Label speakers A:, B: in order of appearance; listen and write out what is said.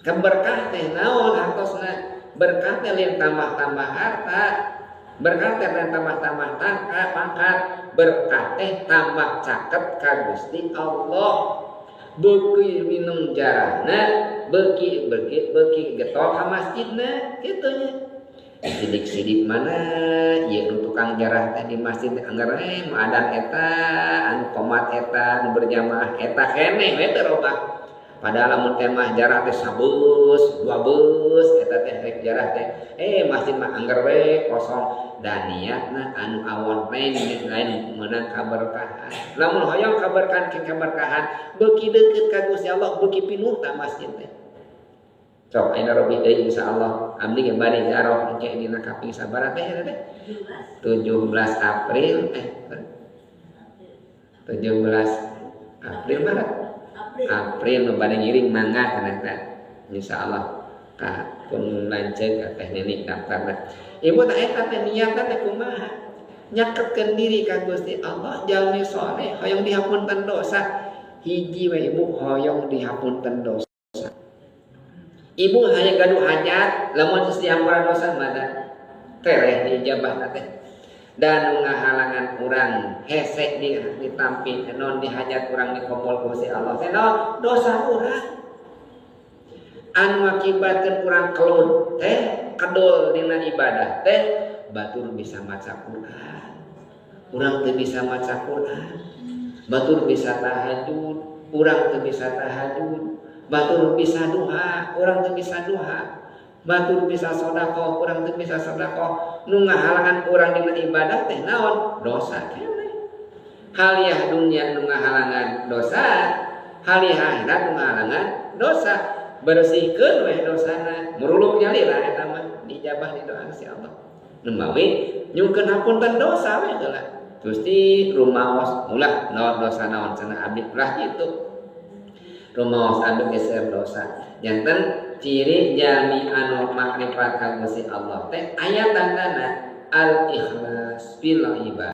A: Keberkah teh naon hartosna? Berkah teh lain tambah-tambah harta, berkah teh lain tambah-tambah pangkat, berkah teh tambah caket ka Gusti Allah. Beuki minum jarahna, beuki getol ka masjidna, kitu nya. Sidik-sidik mana ieu nu tukang jarah teh di masjid anggar maadang eta, anu qomat eta, anu berjamaah eta keneh we teh robah. Padahal lamun teh mah jarah teh sabeus, 2 beus eta teh rek jarah teh masjid mah anggar we kosong dan niatna anu awon lain meunang kaberkahan. Lamun hoyong kaberkahan beuki deukeut ka Gusti Allah, beuki pinuh ta masjid teh. Sok ayeuna robih deui insyaallah abdi ge bade ziarah engke dina kaping sabaraha teh eta teh? 17 April 17 April mana? April nu bade ngiring mangga kana teh. Insyaallah ka pun lanceuk ka teh nenek daftarna. Ibu tak eta teh niatna teh kumaha? Nyaketkeun diri ka Gusti Allah jalmi saleh hoyong dihapunten dosa. Hiji we ibu hoyong dihapunten dosa. Ibu hanya gaduh hajat lamun geus diampura dosa mana? Tereh diijabahna teh. Dan ngahalangan urang hese ditampi non dihajat urang dikobol ku Gusti Allah teh naon dosa urang anu ngakibatkeun urang kelut teh kedol dina ibadah teh batur bisa maca Quran urang teu bisa maca Quran batur bisa tahajud urang teu bisa tahajud batur bisa duha urang teu bisa duha batur bisa sedekah urang teu bisa sedekah nu ngahalangan urang dina ibadah teh naon dosa keneh haliah dunya nu ngahalangan dosa haliah akhirat nu ngahalangan dosa bersihkeun we dosana muruluk nyalila eta mah dijabah di doa si Allah nembawi nyungkeun hapunten dosa we heula Gusti rumaos ulah naon dosa naon cenah abdi ulah kitu rumaos abdi geser dosa janten ciri jalmi anu makrifat ka Gusti Allah teh aya tandana al ikhlas fil ibadah